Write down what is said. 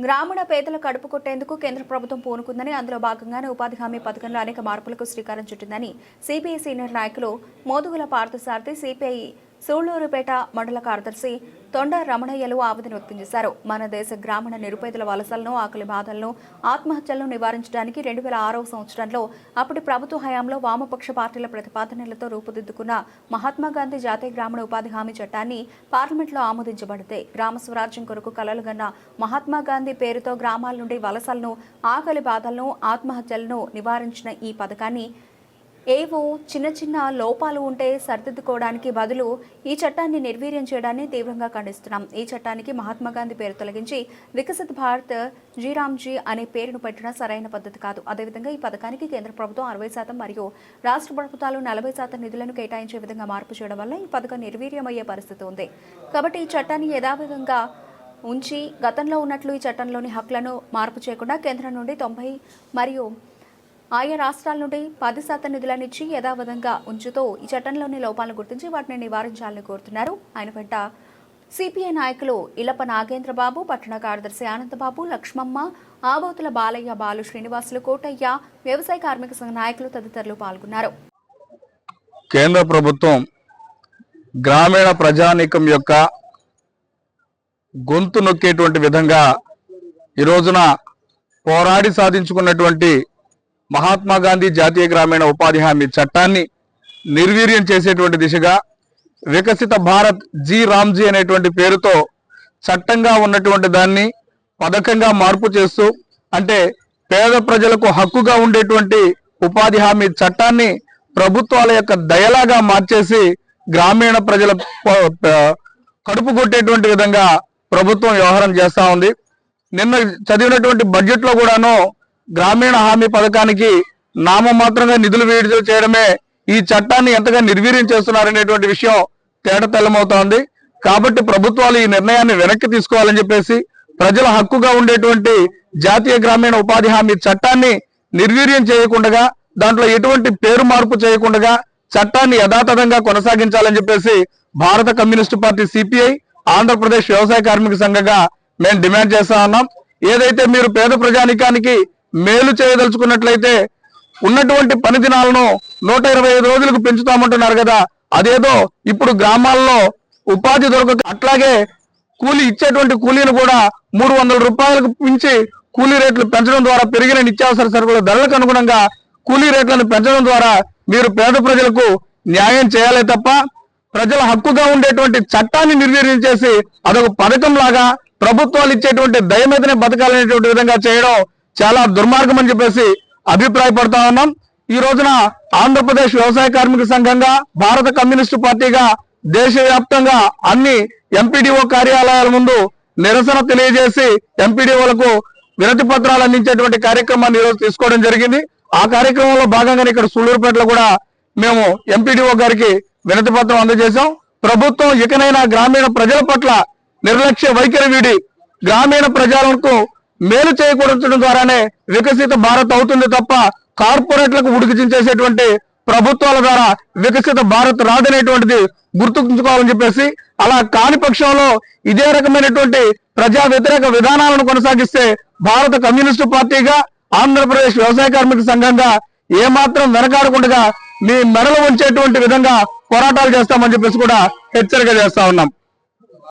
గ్రామీణ పేదల కడుపు కొట్టేందుకు కేంద్ర ప్రభుత్వం పూనుకుందని, అందులో భాగంగానే ఉపాధి హామీ పథకంలో అనేక మార్పులకు శ్రీకారం చుట్టిందని సిపిఐ సీనియర్ నాయకులు మోదుగుల పార్థసారథి, సిపిఐ సూళ్లూరుపేట మండల కార్యదర్శి తొండ రమణయ్యలు ఆవేదన వ్యక్తం చేశారు. మన దేశ గ్రామీణ నిరుపేదల వలసలను, ఆకలి బాధలను, ఆత్మహత్యలను నివారించడానికి 2006వ సంవత్సరంలో అప్పటి ప్రభుత్వ హయాంలో వామపక్ష పార్టీల ప్రతిపాదనలతో రూపుదిద్దుకున్న మహాత్మాగాంధీ జాతీయ గ్రామీణ ఉపాధి హామీ చట్టాన్ని పార్లమెంట్లో ఆమోదించబడితే గ్రామ స్వరాజ్యం కొరకు కలలుగన్న మహాత్మాగాంధీ పేరుతో గ్రామాల నుండి వలసలను, ఆకలి బాధలను, ఆత్మహత్యలను నివారించిన ఈ పథకాన్ని ఏవో చిన్న చిన్న లోపాలు ఉంటే సరిదిద్దుకోవడానికి బదులు ఈ చట్టాన్ని నిర్వీర్యం చేయడాన్ని తీవ్రంగా ఖండిస్తున్నాం. ఈ చట్టానికి మహాత్మాగాంధీ పేరు తొలగించి వికసిత్ భారత్ జీరామ్జీ అనే పేరును పెట్టడం సరైన పద్ధతి కాదు. అదేవిధంగా ఈ పథకానికి కేంద్ర ప్రభుత్వం 60% మరియు రాష్ట్ర ప్రభుత్వాలు 40% నిధులను కేటాయించే విధంగా మార్పు చేయడం వల్ల ఈ పథకం నిర్వీర్యమయ్యే పరిస్థితి ఉంది. కాబట్టి ఈ చట్టాన్ని యథావిధంగా ఉంచి గతంలో ఉన్నట్లు ఈ చట్టంలోని హక్కులను మార్పు చేయకుండా కేంద్రం నుండి 90 మరియు ఆయా రాష్ట్రాల నుండి 10% నిధులను ఇచ్చి యథావిధంగా ఉంచుతూ ఈ చట్టంలోని లోపాలను గుర్తించి వాటిని నివారించాలని కోరుతున్నారు. ఆయన వెంట సిపిఐ నాయకులు ఇలప నాగేంద్రబాబు, పట్టణ కార్యదర్శి ఆనందబాబు, లక్ష్మమ్మ, ఆబోతుల బాలయ్య, బాలు శ్రీనివాసులు, కోటయ్య, వ్యవసాయ కార్మిక సంఘ నాయకులు తదితరులు పాల్గొన్నారు. కేంద్ర ప్రభుత్వం గ్రామీణ ప్రజానీకం యొక్క గొంతు నొక్కేటువంటి విధంగా ఈ రోజున పోరాడి సాధించుకున్నటువంటి మహాత్మా గాంధీ జాతీయ గ్రామీణ ఉపాధి హామీ చట్టాన్ని నిర్వీర్యం చేసేటువంటి దిశగా వికసిత భారత్ జీ రామ్జీ అనేటువంటి పేరుతో చట్టంగా ఉన్నటువంటి దాన్ని పథకంగా మార్పు చేస్తూ, అంటే పేద ప్రజలకు హక్కుగా ఉండేటువంటి ఉపాధి హామీ చట్టాన్ని ప్రభుత్వాల యొక్క దయలాగా మార్చేసి గ్రామీణ ప్రజల కడుపు కొట్టేటువంటి విధంగా ప్రభుత్వం వ్యవహారం చేస్తా ఉంది. నిన్న చదివినటువంటి బడ్జెట్ లో కూడాను గ్రామీణ హామీ పథకానికి నామమాత్రంగా నిధులు విడుదల చేయడమే ఈ చట్టాన్ని ఎంతగా నిర్వీర్యం చేస్తున్నారనేటువంటి విషయం తేటతెల్లమవుతోంది. కాబట్టి ప్రభుత్వాలు ఈ నిర్ణయాన్ని వెనక్కి తీసుకోవాలని చెప్పేసి ప్రజల హక్కుగా ఉండేటువంటి జాతీయ గ్రామీణ ఉపాధి హామీ చట్టాన్ని నిర్వీర్యం చేయకుండా, దాంట్లో ఎటువంటి పేరు మార్పు చేయకుండా చట్టాన్ని యథాతథంగా కొనసాగించాలని చెప్పేసి భారత కమ్యూనిస్టు పార్టీ సిపిఐ, ఆంధ్రప్రదేశ్ వ్యవసాయ కార్మిక సంఘంగా మేము డిమాండ్ చేస్తా ఉన్నాం. ఏదైతే మీరు పేద ప్రజానికానికి మేలు చేయదలుచుకున్నట్లయితే ఉన్నటువంటి పని దినాలను 125 రోజులకు పెంచుతామంటున్నారు కదా, అదేదో ఇప్పుడు గ్రామాల్లో ఉపాధి దొరకక, అట్లాగే కూలీ ఇచ్చేటువంటి కూలీని కూడా 300 రూపాయలకు మించి కూలీ రేట్లు పెంచడం ద్వారా పెరిగిన నిత్యావసర సరుకుల ధరలకు అనుగుణంగా కూలీ రేట్లను పెంచడం ద్వారా మీరు పేద ప్రజలకు న్యాయం చేయాలే తప్ప ప్రజల హక్కుగా ఉండేటువంటి చట్టాన్ని నిర్వీర్యం చేసి అదొక పథకం లాగా ప్రభుత్వాలు ఇచ్చేటువంటి దయ మీదనే బతకాలనేటువంటి విధంగా చేయడం చాలా దుర్మార్గం అని చెప్పేసి అభిప్రాయపడతా ఉన్నాం. ఈ రోజున ఆంధ్రప్రదేశ్ వ్యవసాయ కార్మిక సంఘంగా, భారత కమ్యూనిస్టు పార్టీగా దేశవ్యాప్తంగా అన్ని ఎంపీడీఓ కార్యాలయాల ముందు నిరసన తెలియజేసి ఎంపీడీఓలకు వినతి పత్రాలు అందించేటువంటి కార్యక్రమాన్ని ఈరోజు తీసుకోవడం జరిగింది. ఆ కార్యక్రమంలో భాగంగానే ఇక్కడ సూళ్లూరుపేటలో కూడా మేము ఎంపీడీఓ గారికి వినతి పత్రం అందజేశాం. ప్రభుత్వం ఇకనైనా గ్రామీణ ప్రజల పట్ల నిర్లక్ష్య వైఖరి వీడి గ్రామీణ ప్రజలకు మేలు చేయకూడడం ద్వారానే వికసిత భారత్ అవుతుంది తప్ప కార్పొరేట్లకు ఉడికించేసేటువంటి ప్రభుత్వాల ద్వారా వికసిత భారత్ రాదనేటువంటిది గుర్తుంచుకోవాలని చెప్పేసి, అలా కాని పక్షంలో ఇదే రకమైనటువంటి ప్రజా వ్యతిరేక విధానాలను కొనసాగిస్తే భారత కమ్యూనిస్టు పార్టీగా, ఆంధ్రప్రదేశ్ వ్యవసాయ కార్మిక సంఘంగా ఏమాత్రం వెనకాడకుండా మీ మెడలు ఉంచేటువంటి విధంగా పోరాటాలు చేస్తామని చెప్పేసి కూడా హెచ్చరిక చేస్తా ఉన్నాం.